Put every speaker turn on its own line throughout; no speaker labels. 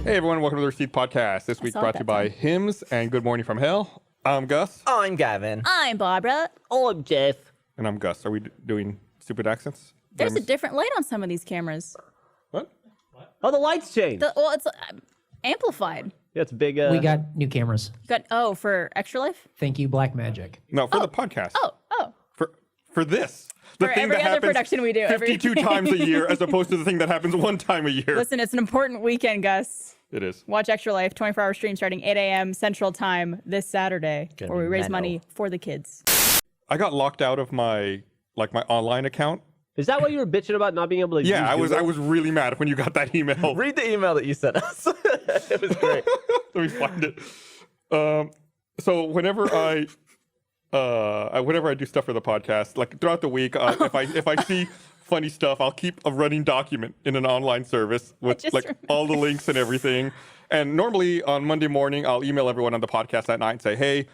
Hey everyone, welcome to the Receipt Podcast. This week brought to you by Hymns and Good Morning from Hell. I'm Gus.
I'm Gavin.
I'm Barbara.
I'm Geoff.
And I'm Gus. Are we doing stupid accents?
There's a different light on some of these cameras.
What?
Oh, the lights changed.
Well, it's amplified.
Yeah, it's big.
We got new cameras.
You got for Extra Life?
Thank you, Black Magic.
No, for the podcast.
Oh.
For this. The
For
thing
every
that
other
happens
production we do.
52 times a year as opposed to the thing that happens one time a year.
Listen, it's an important weekend, Gus.
It is.
Watch Extra Life, 24-hour stream starting 8 a.m. Central Time this Saturday,
Gonna
where we
be
raise
mental.
money for the kids.
I got locked out of my online account.
Is that why you were bitching about not being able to?
Yeah,
use
I was really mad when you got that email.
Read the email that you sent us. It was great.
Let me find it. So whenever I do stuff for the podcast, like throughout the week, if I see funny stuff, I'll keep a running document in an online service with all the links and everything. And normally on Monday morning, I'll email everyone on the podcast that night and say, hey,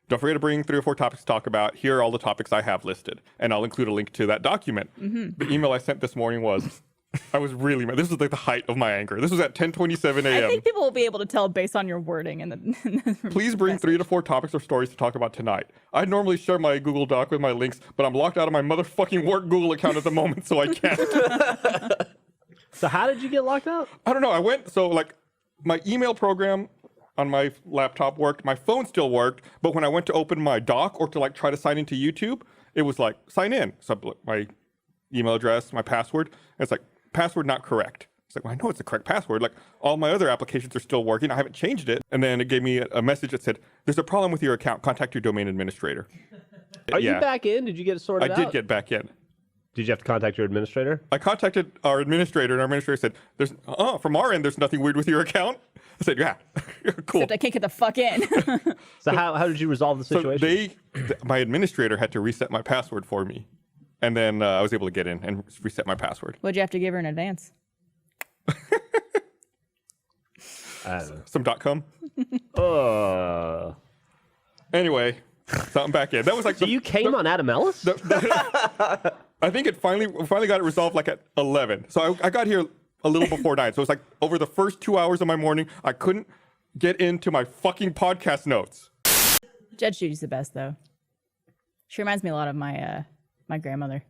don't forget to bring 3 or 4 topics to talk about. Here are all the topics I have listed. And I'll include a link to that document. The email I sent this morning was, I was really mad. This was like the height of my anger. This was at 10:27 a.m.
I think people will be able to tell based on your wording.
Please bring 3 to 4 topics or stories to talk about tonight. I normally share my Google Doc with my links, but I'm locked out of my motherfucking work Google account at the moment, so I can't.
So how did you get locked out?
I don't know. My email program on my laptop worked. My phone still worked, but when I went to open my doc or to try to sign into YouTube, it was like, sign in. So my email address, my password, and it's like, password not correct. It's like, well, I know it's the correct password. Like, all my other applications are still working. I haven't changed it. And then it gave me a message that said, there's a problem with your account. Contact your domain administrator.
Are you back in? Did you get it sorted out?
I did get back in.
Did you have to contact your administrator?
I contacted our administrator, and our administrator said, "There's from our end, there's nothing weird with your account." I said, "Yeah, cool."
Except I can't get the fuck in.
So how did you resolve the situation?
So my administrator had to reset my password for me, and then I was able to get in and reset my password.
What'd you have to give her in advance?
I don't know.
Some .com. Anyway, so I'm back in. That was like.
So you came on Adam Ellis?
I think it finally got it resolved like at 11. So I got here a little before 9. So it's like over the first 2 hours of my morning, I couldn't get into my fucking podcast notes.
Judge Judy's the best, though. She reminds me a lot of my my grandmother.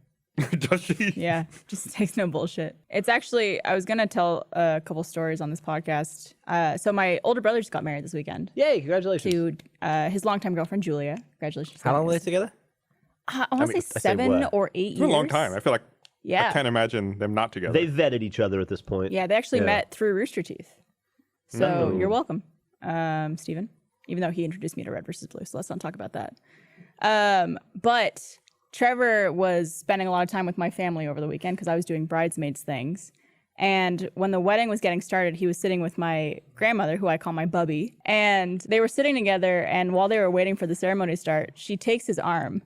Does she?
Yeah, just takes no bullshit. It's actually, I was going to tell a couple stories on this podcast. So my older brother just got married this weekend.
Yay, congratulations.
To his longtime girlfriend, Julia. Congratulations.
How long were they together?
I want to say 7 or 8 years.
For a long time. I feel like
Yeah.
I can't imagine them not together.
They vetted each other at this point.
Yeah, they actually met through Rooster Teeth. So you're welcome, Steven. Even though he introduced me to Red versus Blue, so let's not talk about that. But Trevor was spending a lot of time with my family over the weekend because I was doing bridesmaids things. And when the wedding was getting started, he was sitting with my grandmother, who I call my bubby. And they were sitting together, and while they were waiting for the ceremony to start, she takes his arm,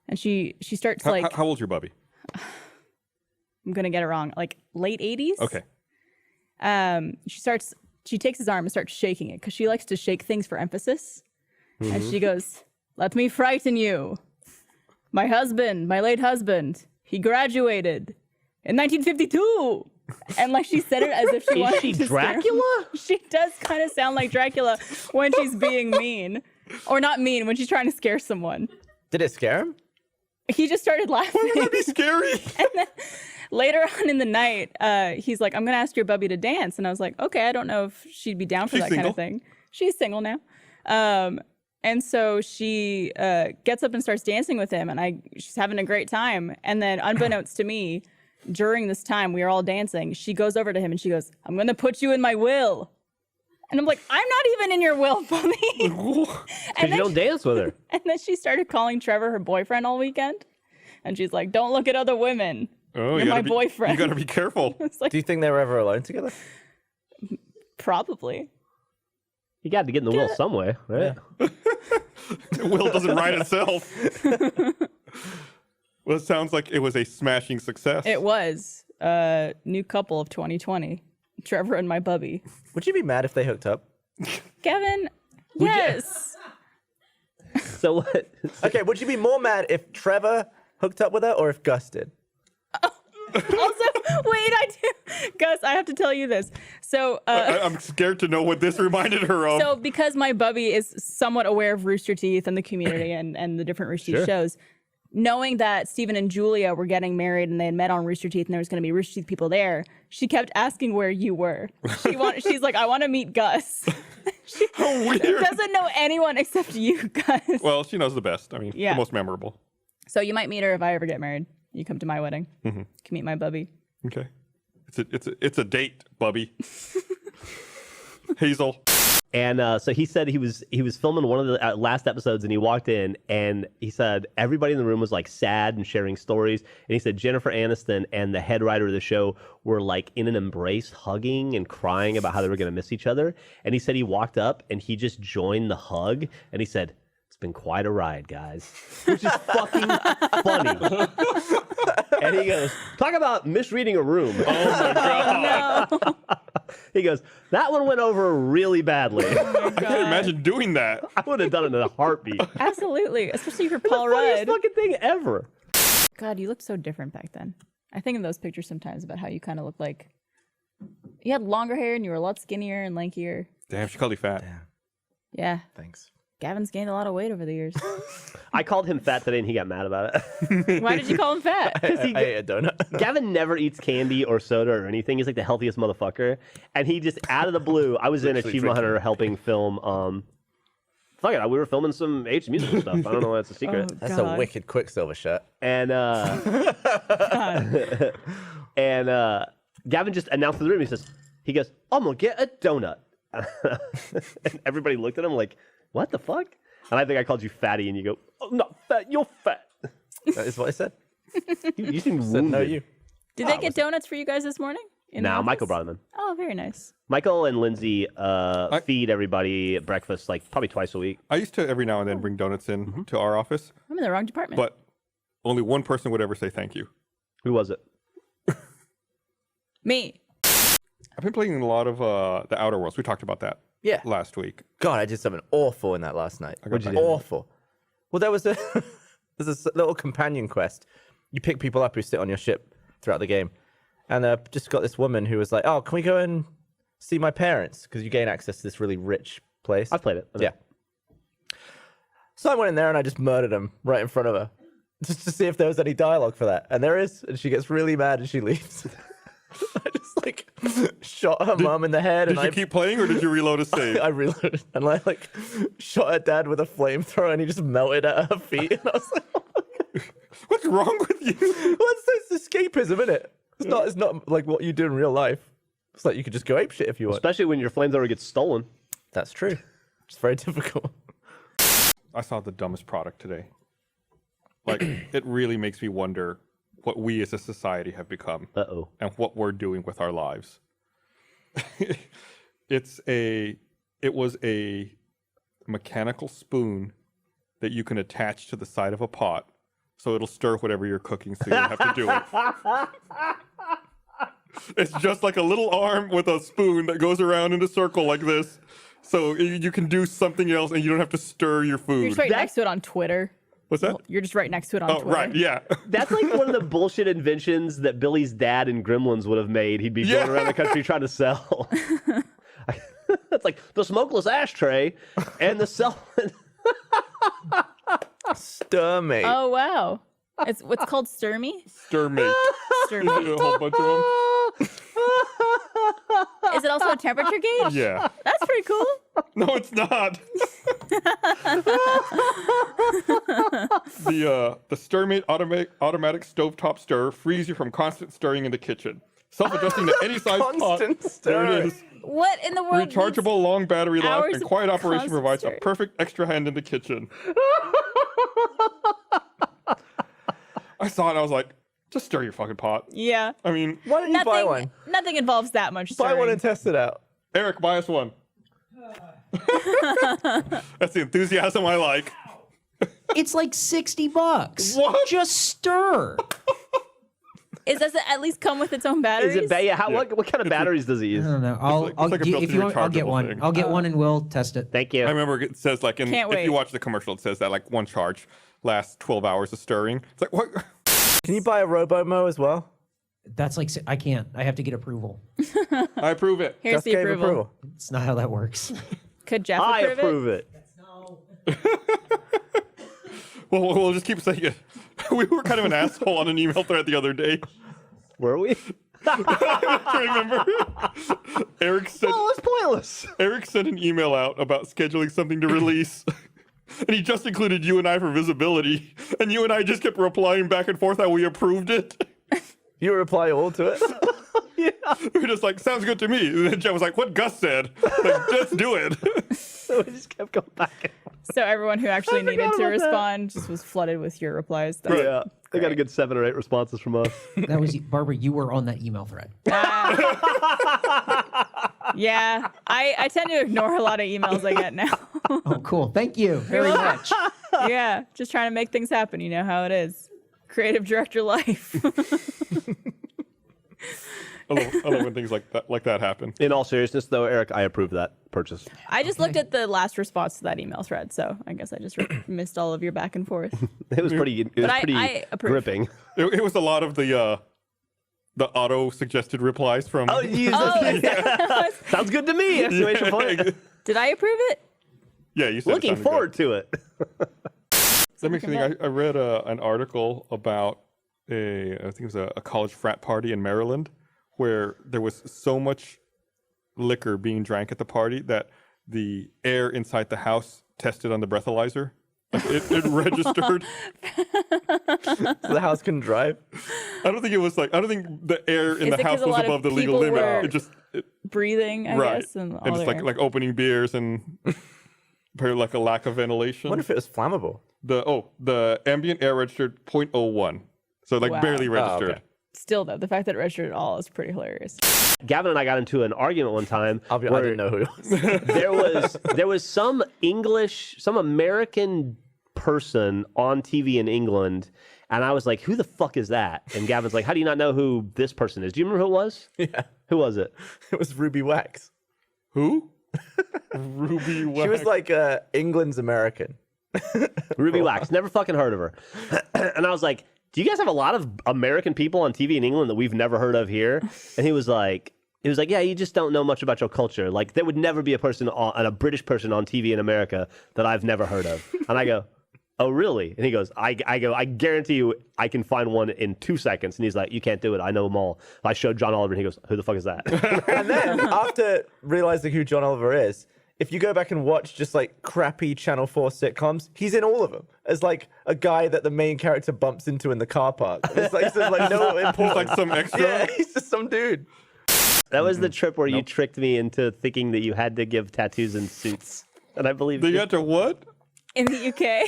and she starts
How old's your bubby?
I'm going to get it wrong, like late 80s?
Okay.
She takes his arm and starts shaking it because she likes to shake things for emphasis. And she goes, "Let me frighten you. My husband, my late husband, he graduated in 1952. And she said it as if she wanted
Is she
to scare him.
Dracula?
She does kind of sound like Dracula when she's being mean. Or not mean, when she's trying to scare someone.
Did it scare him?
He just started laughing.
That'd be scary.
And then later on in the night, he's like, "I'm going to ask your bubby to dance." And I was like, okay, I don't know if she'd be down for
She's
that kind
single.
of thing. She's single now. And so she gets up and starts dancing with him, and she's having a great time. And then unbeknownst to me, during this time, we are all dancing, she goes over to him and she goes, "I'm going to put you in my will." And I'm like, "I'm not even in your will, Bubby."
Because you don't dance with her.
And then she started calling Trevor her boyfriend all weekend. And she's like, "Don't look at other women.
Oh,
You're my boyfriend."
You got to be careful.
It's like,
Do you think they were ever alone together?
probably.
You got to get in the will some way, right?
The will doesn't write itself. Well, it sounds like it was a smashing success.
It was new couple of 2020, Trevor and my bubby.
Would you be mad if they hooked up?
Gavin, yes.
So what?
Okay, would you be more mad if Trevor hooked up with her or if Gus did?
Also, wait, I do. Gus, I have to tell you this. So,
I'm scared to know what this reminded her of.
so because my bubby is somewhat aware of Rooster Teeth and the community and the different Rooster Teeth shows, knowing that Steven and Julia were getting married and they had met on Rooster Teeth and there was going to be Rooster Teeth people there, she kept asking where you were. She's like, I want to meet Gus. She
How weird.
doesn't know anyone except you, Gus.
Well, she knows the best. I mean,
Yeah.
the most memorable.
So you might meet her if I ever get married. You come to my wedding. You can meet my bubby.
Okay. It's a date, Bubby. Hazel.
And so he said he was filming one of the last episodes, and he walked in, and he said everybody in the room was like sad and sharing stories. And he said Jennifer Aniston and the head writer of the show were like in an embrace, hugging and crying about how they were going to miss each other. And he said he walked up and he just joined the hug, and he said, "It's been quite a ride, guys," which is fucking funny. And he goes, "Talk about misreading a room."
Oh my god.
No.
He goes, "That one went over really badly."
I can't imagine doing that.
I would have done it in a heartbeat.
Absolutely. Especially for Paul
Funniest
Rudd.
fucking thing ever.
God, you looked so different back then. I think in those pictures sometimes about how you kind of looked like you had longer hair and you were a lot skinnier and lankier.
Damn, she called you fat.
Yeah.
Thanks.
Gavin's gained a lot of weight over the years.
I called him fat today and he got mad about it.
Why did you call him fat?
I ate a donut.
Gavin never eats candy or soda or anything. He's like the healthiest motherfucker. And he just, out of the blue, I was in
Literally
Achievement
drinking.
Hunter helping film, fuck it, we were filming some H musical stuff. I don't know why that's a secret.
Oh,
That's
God.
a wicked Quicksilver shirt.
And
God.
and Gavin just announced to the room, he goes, "I'm gonna get a donut." And everybody looked at him like, "What the fuck?" And I think I called you fatty, and you go, "Oh, not fat, you're fat."
That is what I said.
You seem
Said
wounded.
no, you.
Did they get donuts for you guys this morning? In the
No,
office?
Michael brought them in.
Oh, very nice.
Michael and Lindsay feed everybody breakfast like probably twice a week.
I used to every now and then bring donuts in to our office,
I'm in the wrong department.
but only one person would ever say thank you.
Who was it?
Me.
Oh,
I've been playing a lot of the Outer Worlds. We talked about that
Yeah.
last week.
God, I did something awful in that last night.
What'd you do?
Awful. Well, there's a little companion quest. You pick people up who sit on your ship throughout the game. And just got this woman who was like, "Oh, can we go and see my parents?" Because you gain access to this really rich place.
I've played it.
Yeah. So I went in there and I just murdered him right in front of her. Just to see if there was any dialogue for that. And there is. And she gets really mad and she leaves. I just like shot her mum in the head.
Did
and
you keep playing or did you reload a save?
I reloaded and I like shot her dad with a flamethrower and he just melted at her feet. And I was like, "Oh my God."
What's wrong with you?
Well, it's escapism, isn't it? It's not like what you do in real life. It's like you could just go apeshit if you want.
Especially when your flamethrower gets stolen.
That's true. It's very difficult.
I saw the dumbest product today. Like, it really makes me wonder what we as a society have become
Uh-oh.
and what we're doing with our lives. It was a mechanical spoon that you can attach to the side of a pot so it'll stir whatever you're cooking so you don't have to do it. It's just like a little arm with a spoon that goes around in a circle like this. So you can do something else and you don't have to stir your food.
You're just right next to it on Twitter.
What's that?
You're just right next to it on
Oh,
Twitter.
right, yeah.
That's like one of the bullshit inventions that Billy's dad in Gremlins would have made. He'd be going around the country trying to sell. It's like the smokeless ashtray and the cell.
Stir me.
Oh, wow. It's what's called Sturmy?
Stir mate.
Sturmy.
A whole bunch of them.
Is it also a temperature gauge?
Yeah.
That's pretty cool.
No, it's not. The Stirmate automatic stovetop stir frees you from constant stirring in the kitchen. Self-adjusting to any size pot.
Constant
There
stirring.
it is.
What in the world?
Rechargeable long battery life
hours
and
of
quiet operation
constant
provides a
stirring?
perfect extra hand in the kitchen. I saw it and I was like, just stir your fucking pot.
Yeah.
I mean,
Why don't you buy one?
Nothing involves that much
Buy
stirring.
one and test it out.
Eric, buy us one. That's the enthusiasm I like.
It's like $60.
What?
Just stir.
Does it at least come with its own batteries?
Is it what kind of batteries does he use?
I don't know.
like- it's like a
If you want, I'll get
built-in
one.
rechargeable
I'll get
thing.
one and we'll test it.
Thank you.
I remember it says like,
Can't
if
wait.
you watch the commercial, it says that like one charge lasts 12 hours of stirring. It's like, what?
Can you buy a Robo-Mo as well?
That's like, I can't. I have to get approval.
I approve it.
Here's
Just
the
gave
approval.
It's not how that works.
Could Geoff
I
approve
approve it.
Well, we'll just keep saying it. We were kind of an asshole on an email thread the other day.
Were we?
Remember? Eric said.
Oh, it's pointless.
Eric sent an email out about scheduling something to release. And he just included you and I for visibility. And you and I just kept replying back and forth how we approved it.
You reply all to it?
We were just like, sounds good to me. And then Geoff was like, what Gus said. Like, let's do it.
So we just kept going back and forth.
So everyone who actually needed
forgot
to
about that.
respond just was flooded with your replies. That's
Yeah, they got a good 7 or 8 responses from us.
That was Barbara. You were on that email thread.
Yeah, I tend to ignore a lot of emails I get now.
Oh, cool. Thank you very much.
Yeah, just trying to make things happen. You know how it is. Creative director life.
I love when things like that happen.
In all seriousness, though, Eric, I approve that purchase.
I just looked at the last response to that email thread, so I guess I just missed all of your back and forth.
It was pretty. It was pretty
I approve.
gripping.
It was a lot of the auto-suggested replies from...
Oh, you used it. Sounds good to me! Exclamation point.
Did I approve it?
Yeah, you said it
Looking
sounded
forward to it.
That makes me think. I read an article about I think it was a college frat party in Maryland where there was so much liquor being drank at the party that the air inside the house tested on the breathalyzer. Like it registered.
So the house can drive?
I don't think the air in
Is
the
it 'cause
house
a
was
lot of
above the legal
people
limit.
were
It just
Breathing, I
right.
guess, and all
And just
their-
like opening beers and probably like a lack of ventilation.
What if it was flammable?
The ambient air registered 0.01. So like
Wow.
barely registered.
okay.
Still though, the fact that it registered at all is pretty hilarious.
Gavin and I got into an argument one time.
I
where
didn't know who it was.
there was some American person on TV in England, and I was like, "Who the fuck is that?" And Gavin's like, "How do you not know who this person is? Do you remember who it was?
Yeah.
Who was it?
It was Ruby Wax.
Who? Ruby Wax.
She was like England's American.
Ruby Wax. Never fucking heard of her." And I was like, "Do you guys have a lot of American people on TV in England that we've never heard of here?" And he was like, "Yeah, you just don't know much about your culture. Like, there would never be a British person on TV in America that I've never heard of." And I go, "Oh, really?" And he goes, I guarantee you I can find one in 2 seconds. And he's like, "You can't do it. I know them all." I showed John Oliver and he goes, "Who the fuck is that?"
And then after realizing who John Oliver is, if you go back and watch just like crappy Channel 4 sitcoms, he's in all of them as like a guy that the main character bumps into in the car park. It's like no
He's
important.
like some extra.
Yeah, he's just some dude.
That was the trip where you tricked me into thinking that you had to give tattoos and suits. And I believe
They
you.
got to what?
In the UK.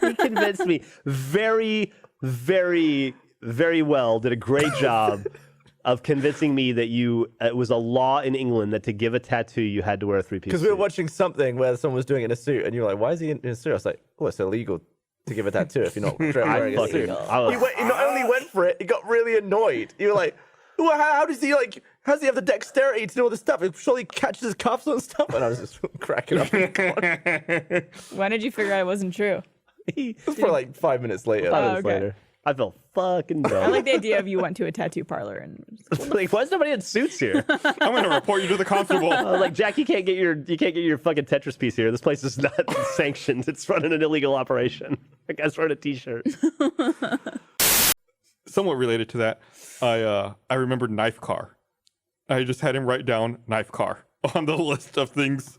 He convinced me very, very, very well. Did a great job of convincing me that it was a law in England that to give a tattoo you had to wear a 3-piece
Because
suit.
we were watching something where someone was doing it in a suit, and you were like, "Why is he in a suit?" I was like, "Oh, it's illegal to give a tattoo if you're not wearing a suit." He not only went for it, he got really annoyed. You were like, well, how does he have the dexterity to do all this stuff? He surely catches his cuffs and stuff. And I was just cracking up.
When did you figure out it wasn't true?
For like 5 minutes later.
okay.
later. I felt fucking
I
dumb.
like the idea of you went to a tattoo parlor and
Like, why is nobody in suits here?
I'm gonna report you to the constable.
Like, Jack, you can't get your fucking Tetris piece here. This place is not sanctioned. It's running an illegal operation. That guy's wearing a t-shirt.
Somewhat related to that, I remembered knife car. I just had him write down knife car on the list of things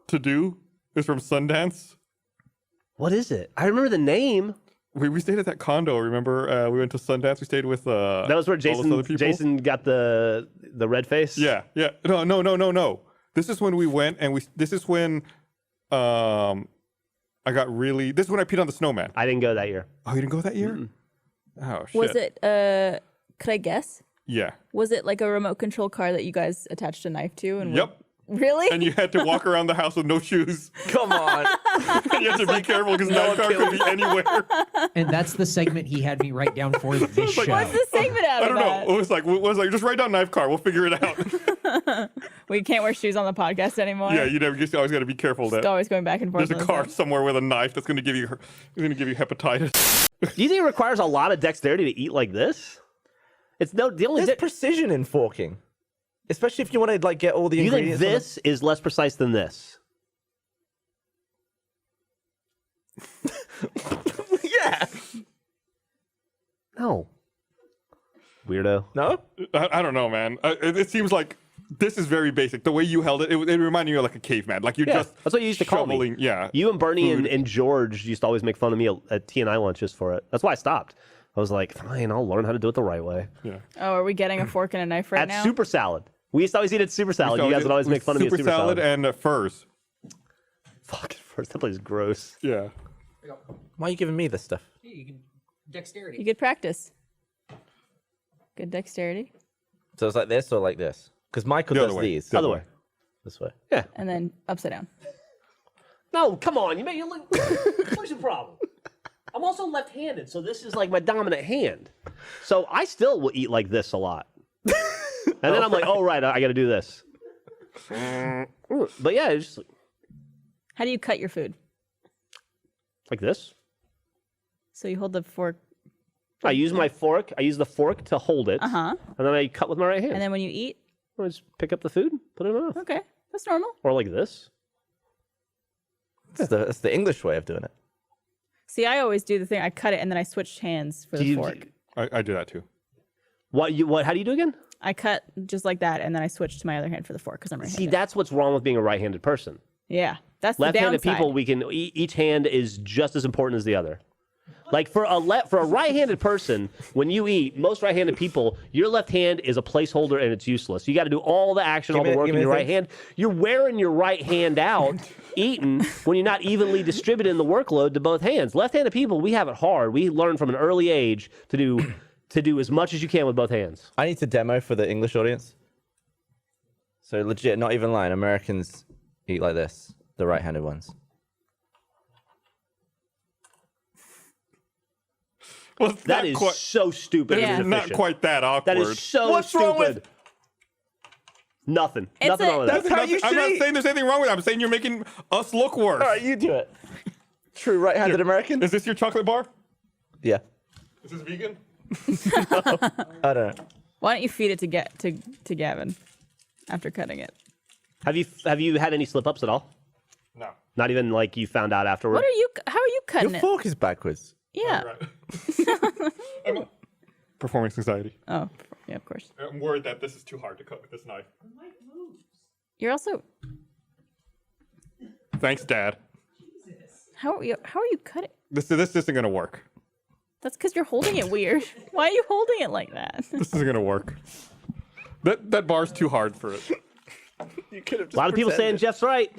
to do. It's from Sundance.
What is it? I remember the name.
We stayed at that condo. Remember, we went to Sundance. We stayed with
That was where
all those other people.
Jason got the red face.
Yeah. No. This is when we went, and this is when I got really. This is when I peed on the snowman.
I didn't go that year.
Oh, you didn't go that year? Oh shit.
was it could I guess?
Yeah.
Was it like a remote control car that you guys attached a knife to and
Yep.
Really?
And you had to walk around the house with no shoes.
Come on.
And you have to be careful because knife car could be anywhere.
And that's the segment he had me write down for this show.
What's the segment out
I
of
don't
that?
know. It was like just write down knife car. We'll figure it out.
We can't wear shoes on the podcast anymore.
Yeah, you always got to be careful that
It's always going back and forth.
there's a
on
car
this.
somewhere with a knife that's going to give you hepatitis.
Do you think it requires a lot of dexterity to eat like this? It's the only.
There's precision in forking, especially if you want to like get all the
Do you think
ingredients.
this is less precise than this?
Yeah.
No. Weirdo.
No.
I don't know, man. It seems like this is very basic. The way you held it, it reminded me of like a caveman. Like you're
Yeah,
just
that's what you used to call me.
shoveling. Yeah.
You and Bernie and George used to always make fun of me at T&I lunches for it. That's why I stopped. I was like, fine, I'll learn how to do it the right way.
Yeah.
Oh, are we getting a fork and a knife right
At
now?
Super Salad. We used to always eat at Super Salad. You guys would always make fun of me at Super Salad.
and furs.
Fucking first, that place is gross.
Yeah.
Why are you giving me this stuff?
Hey, you can dexterity.
You good practice. Good dexterity.
So it's like this or like this? Because Michael
The
does
other way.
these.
The
Other way.
This way.
Yeah.
And then upside down.
No, come on. You made you look. What's the problem? I'm also left-handed, so this is like my dominant hand. So I still will eat like this a lot. And then I'm like, oh, right, I got to do this. But yeah, it's just
How do you cut your food?
like this.
So you hold the fork,
I use my fork. I use the fork to hold it.
uh-huh.
And then I cut with my right hand.
And then when you eat,
I just pick up the food, put it in my mouth.
okay, that's normal.
Or like this.
That's the English way of doing it.
See, I always do the thing. I cut it and then I switch hands for the fork.
I do that too.
What? How do you do again?
I cut just like that and then I switch to my other hand for the fork because I'm right-handed.
See, that's what's wrong with being a right-handed person.
Yeah, that's the
Left-handed
downside.
people, we can each hand is just as important as the other. Like for a right-handed person, when you eat, most right-handed people, your left hand is a placeholder and it's useless. You got to do all the action, all the work in your right hand. You're wearing your right hand out, eating when you're not evenly distributing the workload to both hands. Left-handed people, we have it hard. We learn from an early age to do as much as you can with both hands.
I need to demo for the English audience. So legit, not even lying. Americans eat like this. The right-handed ones.
Well, it's
That
not
is
quite,
so stupid.
Yeah.
and
not
inefficient.
quite that awkward.
That is so
What's
stupid.
wrong with-
Nothing.
It's
Nothing
a-
wrong with that.
That's how you
I'm
should
not
eat.
saying there's anything wrong with it. I'm saying you're making us look worse.
All right, you do it. True right-handed American?
Is this your chocolate bar?
Yeah.
Is this vegan?
I don't know.
Why don't you feed it to Gavin after cutting it?
Have you had any slip-ups at all?
No.
Not even like you found out afterward?
How are you cutting
Your
it?
fork is backwards.
Yeah.
Right. Performance anxiety.
Oh, yeah, of course.
I'm worried that this is too hard to cut with this knife.
You're also
Thanks, Dad.
how are you cutting?
This isn't gonna work.
That's because you're holding it weird. Why are you holding it like that?
This isn't gonna work. That bar's too hard for it.
You could have
A lot of people saying Jeff's right.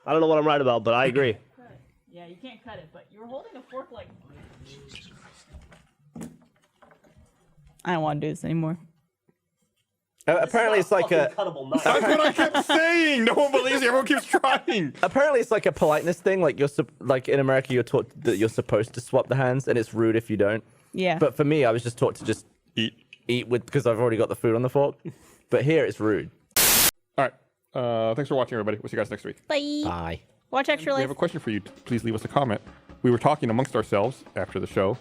I don't know what I'm right about, but I agree.
Yeah, you can't cut it, but you're holding a fork like. I don't want to do this anymore.
Apparently, it's like a.
Cuttable knife.
That's what I kept saying. No one believes me. Everyone keeps trying.
Apparently, it's like a politeness thing. Like like in America, you're taught that you're supposed to swap the hands, and it's rude if you don't.
Yeah.
But for me, I was just taught to just eat with because I've already got the food on the fork. But here, it's rude.
All right. Thanks for watching, everybody. We'll see you guys next week.
Bye.
Bye.
Watch Extra
We
Life.
have a question for you. Please leave us a comment. We were talking amongst ourselves after the show.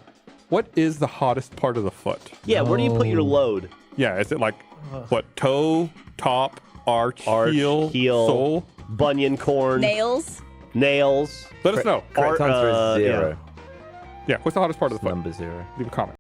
What is the hottest part of the foot?
Yeah, where do you put your load?
Yeah, is it like what? Toe, top, arch, heel,
heel,
sole?
bunion corn,
Nails.
nails.
Let us know.
Correct answer is
yeah.
0.
Yeah, what's the hottest part of the foot?
Number 0.
Leave a comment.